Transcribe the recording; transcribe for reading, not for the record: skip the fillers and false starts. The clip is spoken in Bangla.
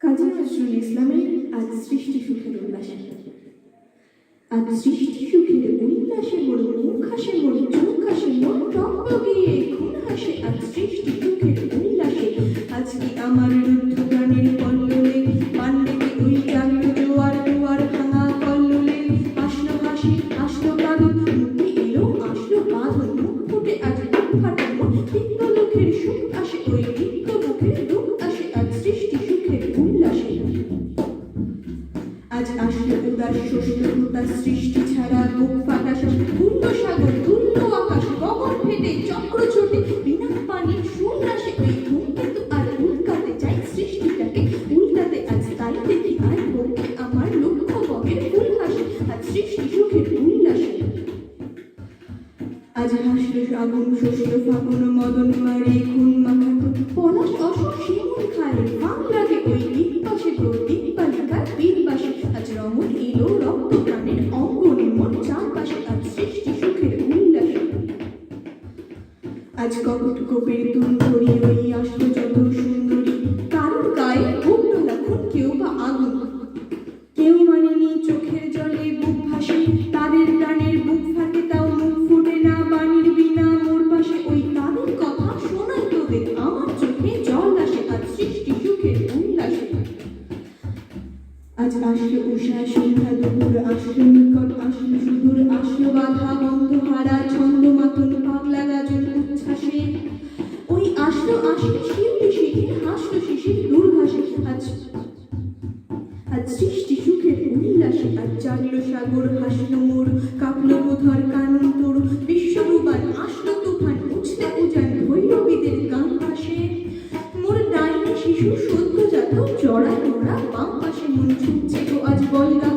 কাজী নজরুল ইসলামের আজ সৃষ্টি সুখের উল্লাসে। আজ সৃষ্টি সুখের উল্লাসে মোর মুখ হাসে, মোর চোখ হাসে, মোর টকটকিয়ে খুন হাসে। আজ সৃষ্টি সুখের উল্লাসে। আজ কি আমার রুদ্ধ প্রাণের কল্লোলে পাণ্ডেকে ওই জাগলো জোয়ার জোয়ার ভাঙা কল্লোলে। আসলো হাসি, আসলো কাঁদন, মুখে এলো আসলো বাঁধন। মুখ ফুটে আজ বুক ফাটানো তিক্ত লোকের সুখ আসে, ওই তিক্ত মুখের দুঃখ আসে। আজ সৃষ্টি সুখের উল্লাসে। আজ আসলো উদাস শস্য তার সৃষ্টি ছাড়া বুক ফাটা শ্বাস। তুল্য সাগর তুল্য আকাশ গগন ফেটে চক্র ছোটে বিনা পানির সুন্নাসে। ওই ধূমকেতু আর উল্কাতে চাই সৃষ্টিটাকে উল্টাতে। আজ তাই দেখি আর বউকে আমার লক্ষ্য বকের ফুল হাসে। আজ সৃষ্টি সুখের উল্লাসে। আজ হাসলো আগুন শস্য ফাগুন মদন মারে খুন মাখাতো পলাশ অশোক শিমুল খায় ফাঁক লাগে ওই দিক পাশে তো দিক বালিকার বীর বাসে। আজ রমণ এলো রক্ত প্রাণের অঙ্গ নির্মল চারপাশে। আজ সৃষ্টি সুখের উল্লাসে। আজ কপট কোপের তুল ধরি ওই আসলো যত সুন্দরী কারোর গায়ে বুক তোলা খুন কেউ বা আগুন। কেউ মানেনি চোখের জলে বুক ভাসে, তাদের প্রাণের বুক ফাটে তাও মুখ ফুটে না বাণীর বিনা মোর পাশে। ওই তাদের কথা শোনাই তোদের আমার চোখে জল আসে। আজ সৃষ্টি সুখের উল্লাসে। আজ আসলো উষা সন্ধ্যা দুপুর আসলো নিকট আসলো সুদূর আসলো বাধা বন্ধ হারা ছন্দ মাতন পাগলা গাজন উচ্ছ্বাসে। ওই আসলো আসলো শিল্পী শিখে হাসলো শিশির দূরভাসে। আজ সৃষ্টি সুখের উল্লাসে। আজ জাগলো সাগর হাসলো মোর কাঁপলো বোধর কানন তোর বিশ্বরূপার আসলো তুফান উঠতে উজান ভৈরবীদের গান পাশে। মোর ডাইনি শিশু সদ্যজাত চড়াই মোড়া বাম পাশে মন ছুটছে গো আজ বলগা